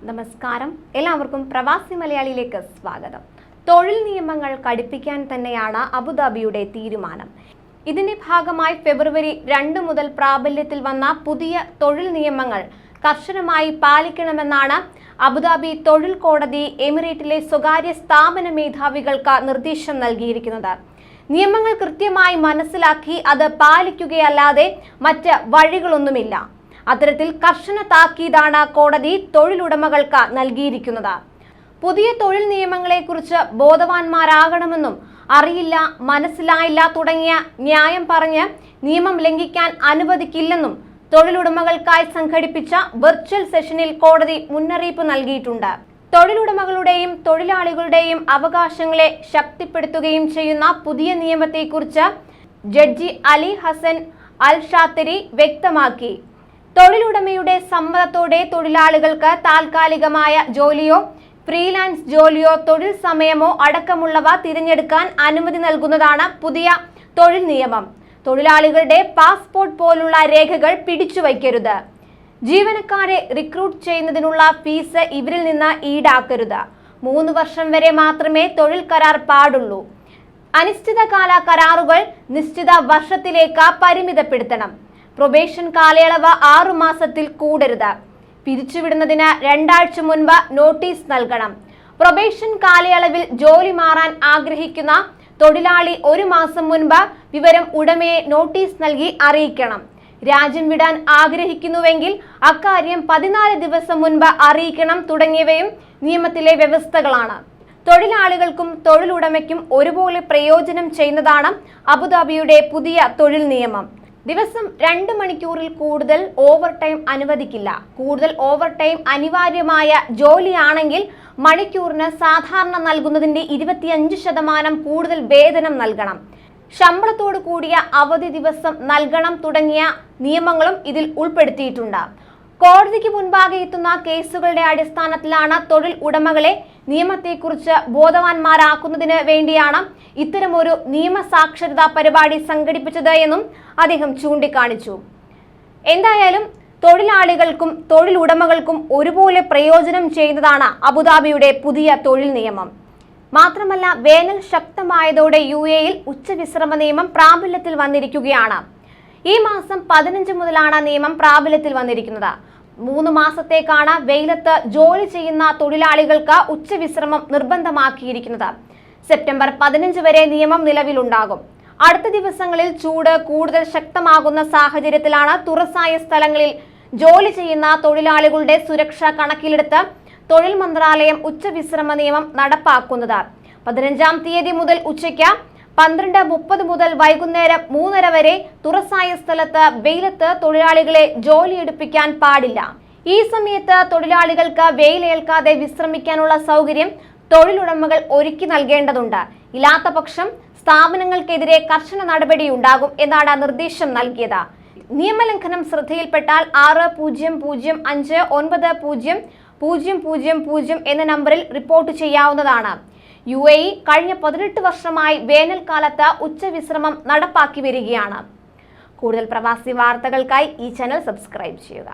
നമസ്കാരം, എല്ലാവർക്കും പ്രവാസി മലയാളിയിലേക്ക് സ്വാഗതം. തൊഴിൽ നിയമങ്ങൾ കടുപ്പിക്കാൻ തന്നെയാണ് അബുദാബിയുടെ തീരുമാനം. ഇതിന്റെ ഭാഗമായി ഫെബ്രുവരി 2 മുതൽ പ്രാബല്യത്തിൽ വന്ന പുതിയ തൊഴിൽ നിയമങ്ങൾ കർശനമായി പാലിക്കണമെന്നാണ് അബുദാബി തൊഴിൽ കോടതി എമിറേറ്റിലെ സ്വകാര്യ സ്ഥാപന മേധാവികൾക്ക് നിർദ്ദേശം നൽകിയിരിക്കുന്നത്. നിയമങ്ങൾ കൃത്യമായി മനസ്സിലാക്കി അത് പാലിക്കുകയല്ലാതെ മറ്റ് വഴികളൊന്നുമില്ല. അത്തരത്തിൽ കർശന താക്കീതാണ് കോടതി തൊഴിലുടമകൾക്ക് നൽകിയിരിക്കുന്നത്. പുതിയ തൊഴിൽ നിയമങ്ങളെക്കുറിച്ച് ബോധവാന്മാരാകണമെന്നും അറിയില്ല, മനസ്സിലായില്ല തുടങ്ങിയ ന്യായം പറഞ്ഞ് നിയമം ലംഘിക്കാൻ അനുവദിക്കില്ലെന്നും തൊഴിലുടമകൾക്കായി സംഘടിപ്പിച്ച വെർച്വൽ സെഷനിൽ കോടതി മുന്നറിയിപ്പ് നൽകിയിട്ടുണ്ട്. തൊഴിലുടമകളുടെയും തൊഴിലാളികളുടെയും അവകാശങ്ങളെ ശക്തിപ്പെടുത്തുകയും ചെയ്യുന്ന പുതിയ നിയമത്തെക്കുറിച്ച് ജഡ്ജി അലി ഹസൻ അൽ ഷാത്തരി വ്യക്തമാക്കി. തൊഴിലുടമയുടെ സമ്മതത്തോടെ തൊഴിലാളികൾക്ക് താൽക്കാലികമായ ജോലിയോ ഫ്രീലാൻസ് ജോലിയോ തൊഴിൽ സമയമോ അടക്കമുള്ളവ തിരഞ്ഞെടുക്കാൻ അനുമതി നൽകുന്നതാണ് പുതിയ തൊഴിൽ നിയമം. തൊഴിലാളികളുടെ പാസ്പോർട്ട് പോലുള്ള രേഖകൾ പിടിച്ചുവയ്ക്കരുത്. ജീവനക്കാരെ റിക്രൂട്ട് ചെയ്യുന്നതിനുള്ള ഫീസ് ഇവരിൽ നിന്ന് ഈടാക്കരുത്. 3 വർഷം വരെ മാത്രമേ തൊഴിൽ കരാർ പാടുള്ളൂ. അനിശ്ചിതകാല കരാറുകൾ നിശ്ചിത വർഷത്തിലേക്ക് പരിമിതപ്പെടുത്തണം. പ്രൊബേഷൻ കാലയളവ് 6 മാസത്തിൽ കൂടരുത്. പിരിച്ചുവിടുന്നതിന് 2 ആഴ്ച മുൻപ് നോട്ടീസ് നൽകണം. പ്രൊബേഷൻ കാലയളവിൽ ജോലി മാറാൻ ആഗ്രഹിക്കുന്ന തൊഴിലാളി 1 മാസം മുൻപ് വിവരം ഉടമയെ നോട്ടീസ് നൽകി അറിയിക്കണം. രാജ്യം വിടാൻ ആഗ്രഹിക്കുന്നുവെങ്കിൽ അക്കാര്യം 14 ദിവസം മുൻപ് അറിയിക്കണം തുടങ്ങിയവയും നിയമത്തിലെ വ്യവസ്ഥകളാണ്. തൊഴിലാളികൾക്കും തൊഴിലുടമയ്ക്കും ഒരുപോലെ പ്രയോജനം ചെയ്യുന്നതാണ് അബുദാബിയുടെ പുതിയ തൊഴിൽ നിയമം. ദിവസം 2 മണിക്കൂറിൽ കൂടുതൽ ഓവർ ടൈം അനുവദിക്കില്ല. കൂടുതൽ ഓവർ ടൈം അനിവാര്യമായ ജോലിയാണെങ്കിൽ മണിക്കൂറിന് സാധാരണ നൽകുന്നതിന്റെ 25% കൂടുതൽ വേതനം നൽകണം. ശമ്പളത്തോടു കൂടിയ അവധി ദിവസം നൽകണം തുടങ്ങിയ നിയമങ്ങളും ഇതിൽ ഉൾപ്പെടുത്തിയിട്ടുണ്ട്. കോടതിക്ക് മുൻപാകെ എത്തുന്ന കേസുകളുടെ അടിസ്ഥാനത്തിലാണ് തൊഴിൽ ഉടമകളെ നിയമത്തെക്കുറിച്ച് ബോധവാന്മാരാക്കുന്നതിന് വേണ്ടിയാണ് ഇത്തരമൊരു നിയമസാക്ഷരതാ പരിപാടി സംഘടിപ്പിച്ചത് എന്നും അദ്ദേഹം ചൂണ്ടിക്കാണിച്ചു. എന്തായാലും തൊഴിലാളികൾക്കും തൊഴിലുടമകൾക്കും ഒരുപോലെ പ്രയോജനം ചെയ്യുന്നതാണ് അബുദാബിയുടെ പുതിയ തൊഴിൽ നിയമം. മാത്രമല്ല, വേനൽ ശക്തമായതോടെ UAE-യിൽ ഉച്ചവിശ്രമ നിയമം പ്രാബല്യത്തിൽ വന്നിരിക്കുകയാണ്. ഈ മാസം 15 മുതലാണ് നിയമം പ്രാബല്യത്തിൽ വന്നിരിക്കുന്നത്. 3 മാസത്തേക്കാണ് വെയിലത്ത് ജോലി ചെയ്യുന്ന തൊഴിലാളികൾക്ക് ഉച്ചവിശ്രമം നിർബന്ധമാക്കിയിരിക്കുന്നത്. സെപ്റ്റംബർ 15 വരെ നിയമം നിലവിലുണ്ടാകും. അടുത്ത ദിവസങ്ങളിൽ ചൂട് കൂടുതൽ ശക്തമാകുന്ന സാഹചര്യത്തിലാണ് തുറസായ സ്ഥലങ്ങളിൽ ജോലി ചെയ്യുന്ന തൊഴിലാളികളുടെ സുരക്ഷ കണക്കിലെടുത്ത് തൊഴിൽ മന്ത്രാലയം ഉച്ചവിശ്രമ നിയമം നടപ്പാക്കുന്നത്. 15-ാം തീയതി മുതൽ ഉച്ചയ്ക്ക് 12:30 മുതൽ വൈകുന്നേരം 3:30 വരെ തുറസായ സ്ഥലത്ത് വെയിലത്ത് തൊഴിലാളികളെ ജോലിയെടുപ്പിക്കാൻ പാടില്ല. ഈ സമയത്ത് തൊഴിലാളികൾക്ക് വെയിലേൽക്കാതെ വിശ്രമിക്കാനുള്ള സൗകര്യം തൊഴിലുടമകൾ ഒരുക്കി നൽകേണ്ടതുണ്ട്. ഇല്ലാത്ത പക്ഷം സ്ഥാപനങ്ങൾക്കെതിരെ കർശന നടപടിയുണ്ടാകും എന്നാണ് നിർദ്ദേശം നൽകിയത്. നിയമലംഘനം ശ്രദ്ധയിൽപ്പെട്ടാൽ 6005900000 എന്ന നമ്പറിൽ റിപ്പോർട്ട് ചെയ്യാവുന്നതാണ്. UAE കഴിഞ്ഞ 18 വർഷമായി വേനൽക്കാലത്ത് ഉച്ചവിശ്രമം നടപ്പാക്കി വരികയാണ്. കൂടുതൽ പ്രവാസി വാർത്തകൾക്കായി ഈ ചാനൽ സബ്സ്ക്രൈബ് ചെയ്യുക.